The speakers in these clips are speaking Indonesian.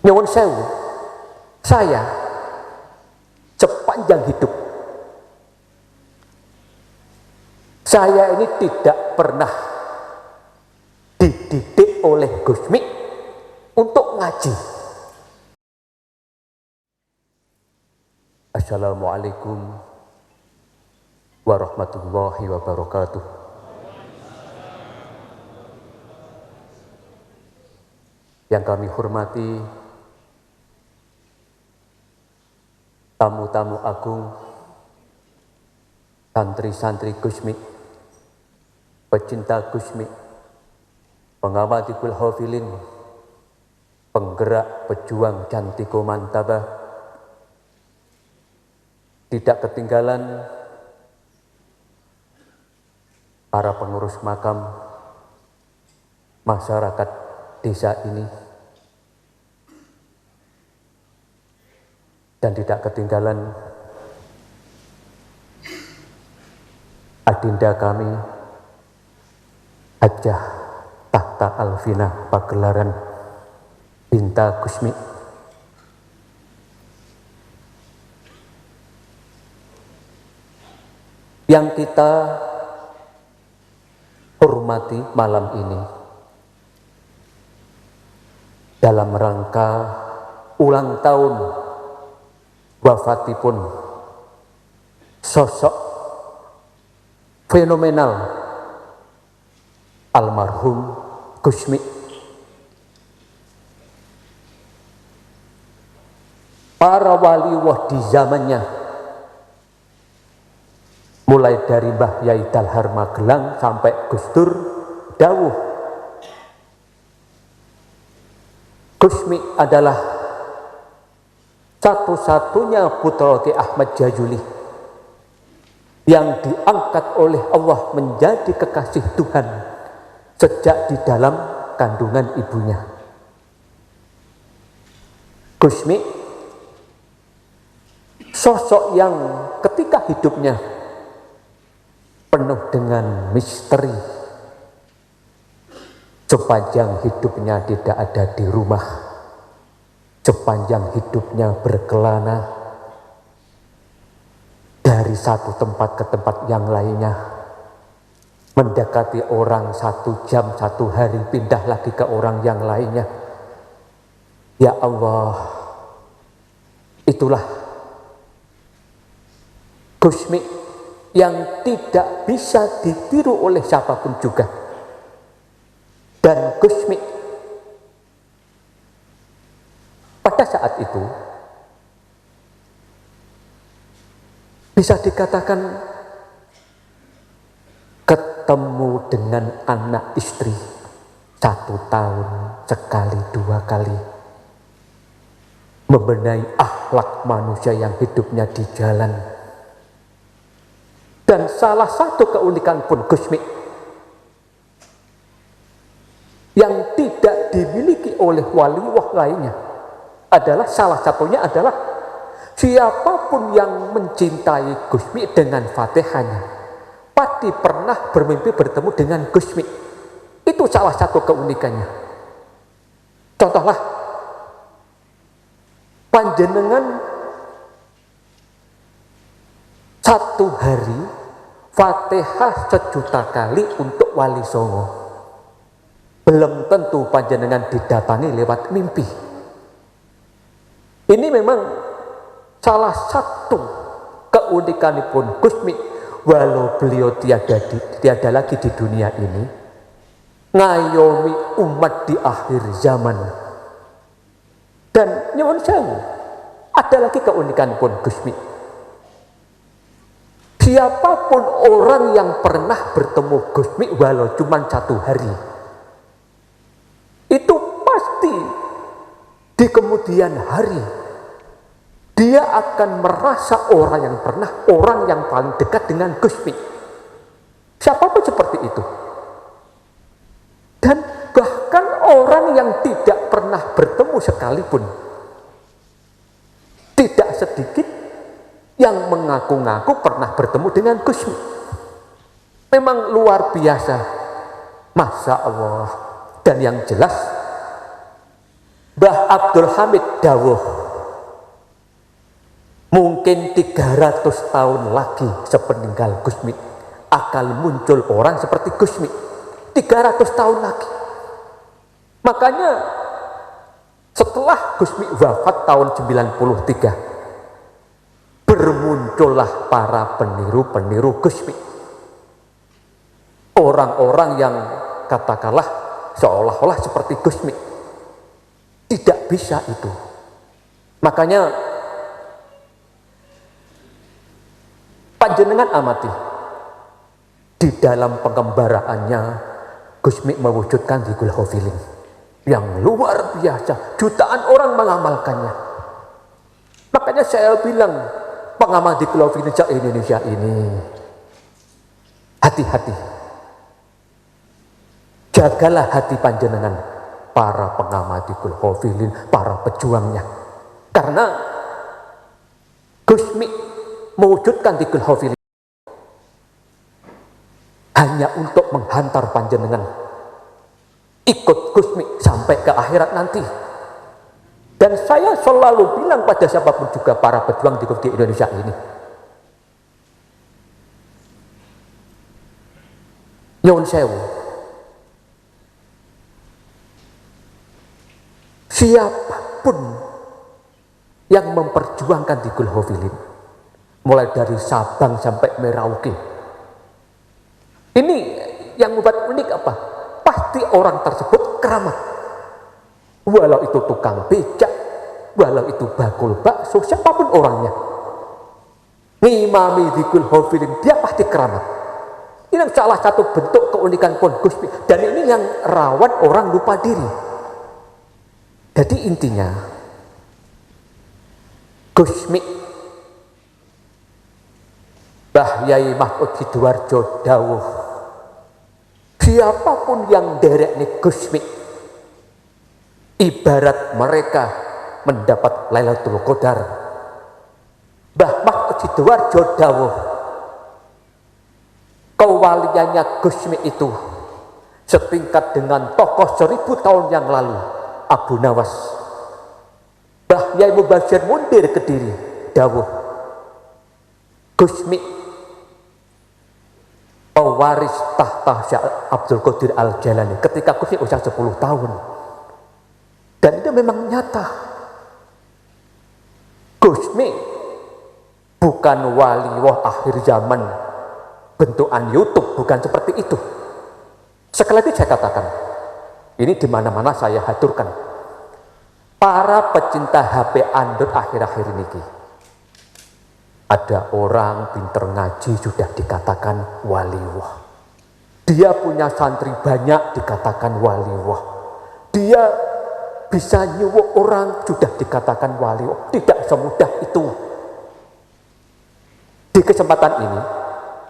Nyuwun sewu, saya sepanjang hidup saya ini tidak pernah dididik oleh Gusmi untuk ngaji. Assalamualaikum warahmatullahi wabarakatuh. Yang kami hormati tamu-tamu agung, santri-santri Gusmi, pecinta Gusmi, pengawatikul hafilin, penggerak pejuang Cantiko Mantabah, tidak ketinggalan para pengurus makam, masyarakat desa ini, dan tidak ketinggalan adinda kami Hajah Tahta Alvina Pagelaran Binta Gusmi, yang kita hormati malam ini dalam rangka ulang tahun wafatipun sosok fenomenal almarhum Gusmi. Para waliwah di zamannya, mulai dari Mbah Yai Dalhar Magelang sampai Gus Dur dawuh, Gusmi adalah satu-satunya putra Ki Ahmad Jajuli yang diangkat oleh Allah menjadi kekasih Tuhan sejak di dalam kandungan ibunya. Gusmi sosok yang ketika hidupnya penuh dengan misteri. Sepanjang hidupnya tidak ada di rumah, sepanjang hidupnya berkelana dari satu tempat ke tempat yang lainnya, mendekati orang 1 jam 1 hari, pindah lagi ke orang yang lainnya. Ya Allah, itulah Gusmi yang tidak bisa ditiru oleh siapapun juga. Dan Gusmi pada saat itu bisa dikatakan ketemu dengan anak istri 1 tahun sekali 2 kali, membenahi akhlak manusia yang hidupnya di jalan. Dan salah satu keunikan pun Gusmi yang tidak dimiliki oleh waliwah lainnya adalah, salah satunya adalah siapapun yang mencintai Gusmi dengan Fatihahnya pasti pernah bermimpi bertemu dengan Gusmi. Itu salah satu keunikannya. Contohlah, panjenengan 1 hari Fatihah 1.000.000 kali untuk Wali Songo. Belum tentu panjenengan didatangi lewat mimpi. Ini memang salah satu keunikanipun Gusmi, walau beliau tiada lagi di dunia ini, ngayomi umat di akhir zaman. Dan nyuwun sewu, ada lagi keunikanipun Gusmi. Siapapun orang yang pernah bertemu Gusmi walau cuma 1 hari, itu pasti di kemudian hari dia akan merasa orang yang paling dekat dengan Gusmi. Siapapun seperti itu. Dan bahkan orang yang tidak pernah bertemu sekalipun, tidak sedikit yang mengaku-ngaku pernah bertemu dengan Gusmi. Memang luar biasa, Masya Allah. Dan yang jelas, Mbah Abdul Hamid dawuh, mungkin 300 tahun lagi sepeninggal Gusmi akan muncul orang seperti Gusmi. 300 tahun lagi. Makanya setelah Gusmi wafat tahun 93, bermuncullah para peniru-peniru Gusmi. Orang-orang yang katakanlah seolah-olah seperti Gusmi. Tidak bisa itu. Makanya panjenengan amati, di dalam pengembaraannya Gusmi mewujudkan Dzikul Ghafilin yang luar biasa, jutaan orang mengamalkannya. Makanya saya bilang, pengamal Dzikul Ghafilin se-Indonesia ini, hati-hati, jagalah hati panjenengan, para pengamal Dzikul Ghafilin, para pejuangnya. Karena Gusmi mewujudkan Dzikul Ghafilin hanya untuk menghantar panjenengan ikut Gusmi sampai ke akhirat nanti. Dan saya selalu bilang pada siapapun juga para pejuang di Indonesia ini, nyuwun sewu, siapapun yang memperjuangkan Dzikul Ghafilin, mulai dari Sabang sampai Merauke, ini yang membuat unik apa? Pasti orang tersebut keramat. Walau itu tukang becak, walau itu bakul bakso, siapapun orangnya, ngimami Dzikul Ghafilin, dia pasti keramat. Ini salah satu bentuk keunikan Pon Gusmi. Dan ini yang rawan orang lupa diri. Jadi intinya, Gusmi, Mbah Yai Mahmud Sidoarjo dawuh, siapapun yang derek Gusmi, ibarat mereka mendapat Lailatul Qadar. Mbah Mahmud Sidoarjo dawuh, kewaliannya Gusmi itu setingkat dengan tokoh 1000 tahun yang lalu, Abu Nawas. Mbah Yai Mubashir Mundir Kediri dawuh, Gusmi pewaris tahta Syekh Abdul Qadir Al-Jailani ketika Gusmi usia 10 tahun. Dan itu memang nyata. Gusmi bukan wali wah akhir zaman bentukan YouTube, bukan seperti itu. Sekali lagi saya katakan, ini di mana-mana saya haturkan, para pecinta HP Android akhir-akhir ini, ada orang pinter ngaji sudah dikatakan waliwah. Dia punya santri banyak dikatakan waliwah. Dia bisa nyuwuk orang sudah dikatakan waliwah. Tidak semudah itu. Di kesempatan ini,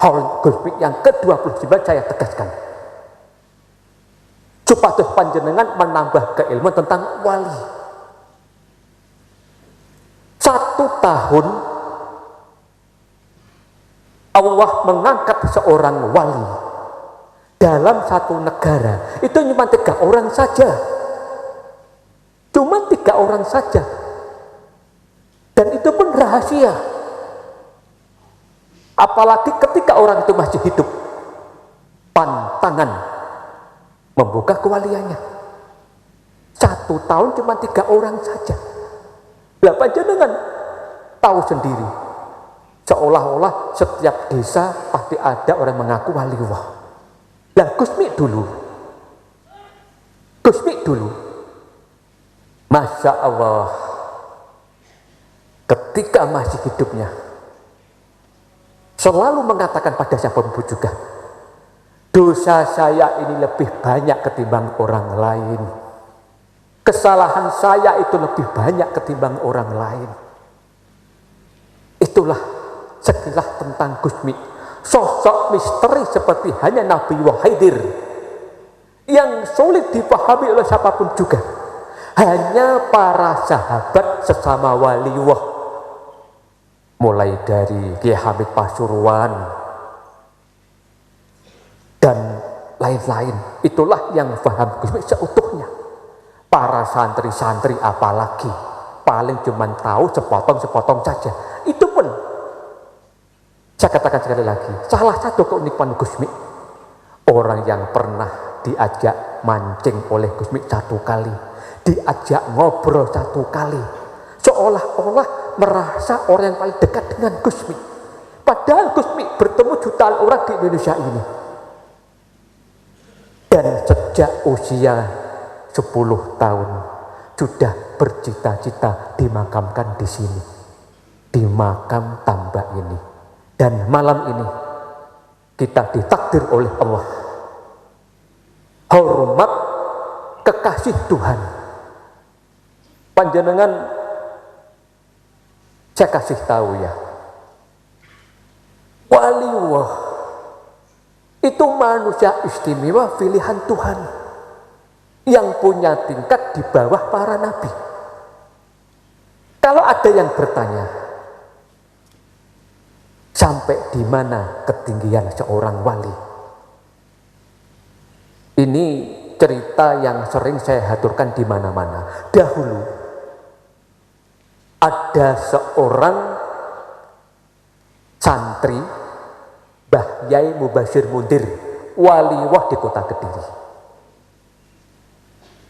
Haul Gusmi yang ke-29 saya tegaskan, supados panjenengan menambah keilmuan tentang wali. 1 tahun Allah mengangkat seorang wali dalam satu negara, itu cuma 3 orang saja. Cuma 3 orang saja. Dan itu pun rahasia. Apalagi ketika orang itu masih hidup, pantangan membuka kewaliannya. 1 tahun cuma 3 orang saja. Lah panjenengan tahu sendiri, seolah-olah setiap desa pasti ada orang mengaku waliwah. Lah Gusmi dulu, Masya Allah, ketika masih hidupnya selalu mengatakan pada siapapun juga, dosa saya ini lebih banyak ketimbang orang lain, kesalahan saya itu lebih banyak ketimbang orang lain. Itulah sekilas tentang Gusmi, sosok misteri seperti hanya Nabi Wahidir yang sulit dipahami oleh siapapun juga. Hanya para sahabat sesama waliwah, mulai dari Kiai Hamid Pasuruan dan lain-lain, itulah yang paham Gusmi seutuhnya. Para santri-santri apalagi paling cuma tahu sepotong-sepotong saja. Itu pun saya katakan sekali lagi, salah satu keunikan Gusmi, orang yang pernah diajak mancing oleh Gusmi satu kali, diajak ngobrol satu kali, seolah-olah merasa orang yang paling dekat dengan Gusmi. Padahal Gusmi bertemu jutaan orang di Indonesia ini. Dan sejak usia 10 tahun sudah bercita-cita dimakamkan di sini, di makam Tambak ini. Dan malam ini kita ditakdir oleh Allah, hormat kekasih Tuhan. Panjenengan saya kasih tahu ya, waliullah itu manusia istimewa pilihan Tuhan yang punya tingkat di bawah para nabi. Kalau ada yang bertanya, sampai di mana ketinggian seorang wali? Ini cerita yang sering saya haturkan di mana-mana. Dahulu ada seorang santri Mbah Yai Mubashir Mundir, waliwah di kota Kediri.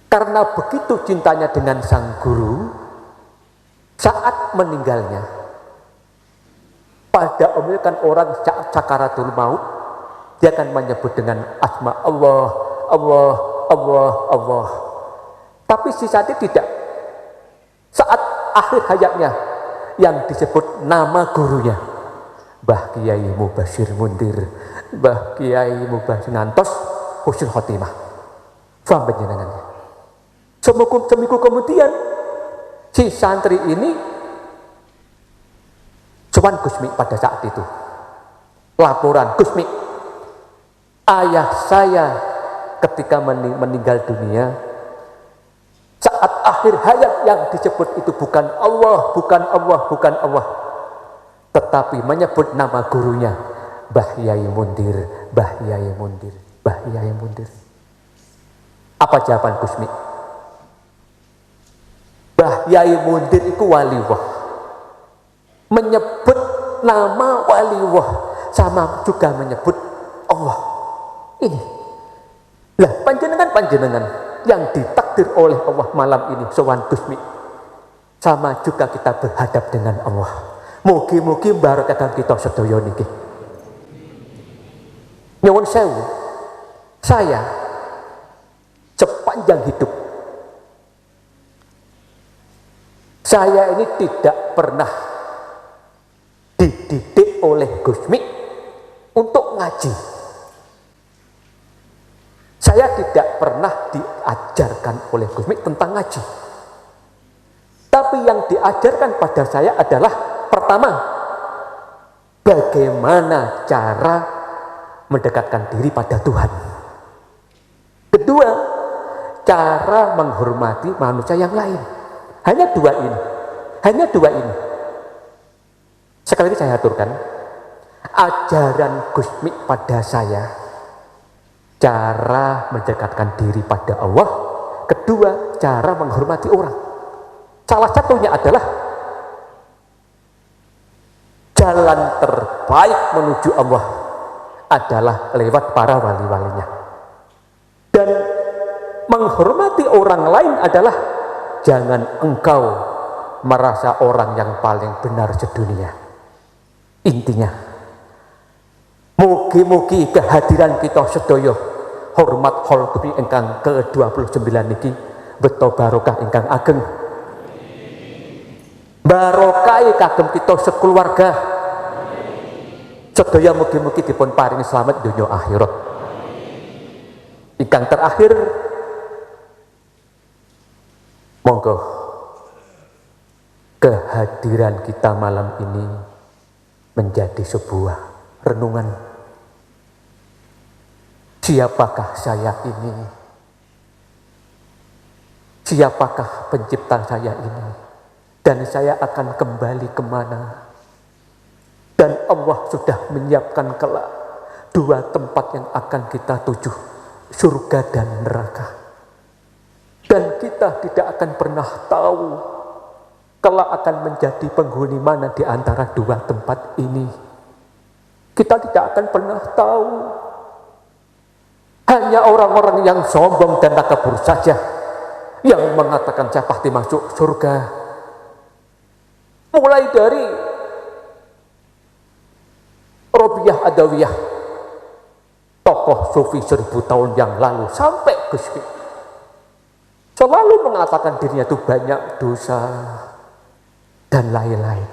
Karena begitu cintanya dengan sang guru, saat meninggalnya, pada umumnya kan orang saat sakaratul maut, dia akan menyebut dengan asma Allah, Allah, Allah, Allah. Tapi si santri tidak. Saat akhir hayatnya yang disebut nama gurunya, Mbah Kiai Mubashir Mundir, Mbah Kiai Mubashir ngantos husnul khotimah. Faham penjenengannya. Seminggu kemudian si santri ini cuman Gusmi pada saat itu. Laporan, Gusmi, ayah saya ketika meninggal dunia, saat akhir hayat yang disebut itu bukan Allah, bukan Allah, bukan Allah, tetapi menyebut nama gurunya, Mbah Yai Mundir, Mbah Yai Mundir, Mbah Yai Mundir. Apa jawaban Gusmi? Mbah Yai Mundir itu waliwah, menyebut nama waliwah sama juga menyebut Allah. Ini lah panjenengan yang ditakdir oleh Allah malam ini sowan Gusmi, sama juga kita berhadap dengan Allah. Mugi-mugi barokah kita sedaya niki. Nyuwun sewu, saya sepanjang hidup saya ini tidak pernah dididik oleh Gusmi untuk ngaji. Saya tidak pernah diajarkan oleh Gusmi tentang ngaji. Tapi yang diajarkan pada saya adalah, pertama, bagaimana cara mendekatkan diri pada Tuhan. Kedua, cara menghormati manusia yang lain. Hanya dua ini. Sekali lagi saya aturkan, ajaran Gusmi pada saya, cara mendekatkan diri pada Allah. Kedua, cara menghormati orang. Salah satunya adalah jalan terbaik menuju Allah adalah lewat para wali-walinya. Dan menghormati orang lain adalah jangan engkau merasa orang yang paling benar sedunia. Intinya, mugi-mugi kehadiran kita sedaya hormat hol Gusmi ingkang ke-29 niki beto barokah ingkang ageng. Barokai kagem kita sekeluarga. Sedaya mugi-mugi dipun paringi selamat dunia akhirat. Ingkang terakhir, monggo kehadiran kita malam ini menjadi sebuah renungan. Siapakah saya ini? Siapakah pencipta saya ini? Dan saya akan kembali kemana? Dan Allah sudah menyiapkan kelak dua tempat yang akan kita tuju, surga dan neraka. Dan kita tidak akan pernah tahu kelak akan menjadi penghuni mana di antara dua tempat ini. Kita tidak akan pernah tahu. Hanya orang-orang yang sombong dan takabur saja yang mengatakan saya pasti masuk surga. Mulai dari Robiah Adawiyah, tokoh sufi 1000 tahun yang lalu, sampai Gus Dur, selalu mengatakan dirinya itu banyak dosa dan lain-lain.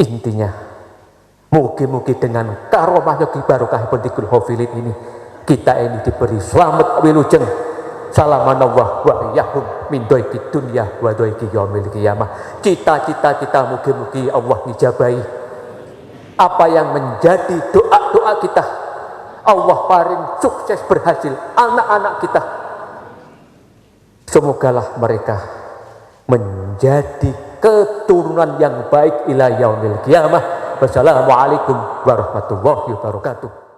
Intinya, mugi-mugi dengan karomah yogi barokah pentikul hofilin ini, kita ini diberi selamat wilujeng salamanallah wa iyyakum min doiki dunya wa doiki yaumil qiyamah. Cita-cita kita mugi-mugi Allah ijabahi. Apa yang menjadi doa-doa kita, Allah paling sukses berhasil anak-anak kita. Semogalah mereka menjadi keturunan yang baik ila yaumil qiyamah. Wassalamualaikum warahmatullahi wabarakatuh.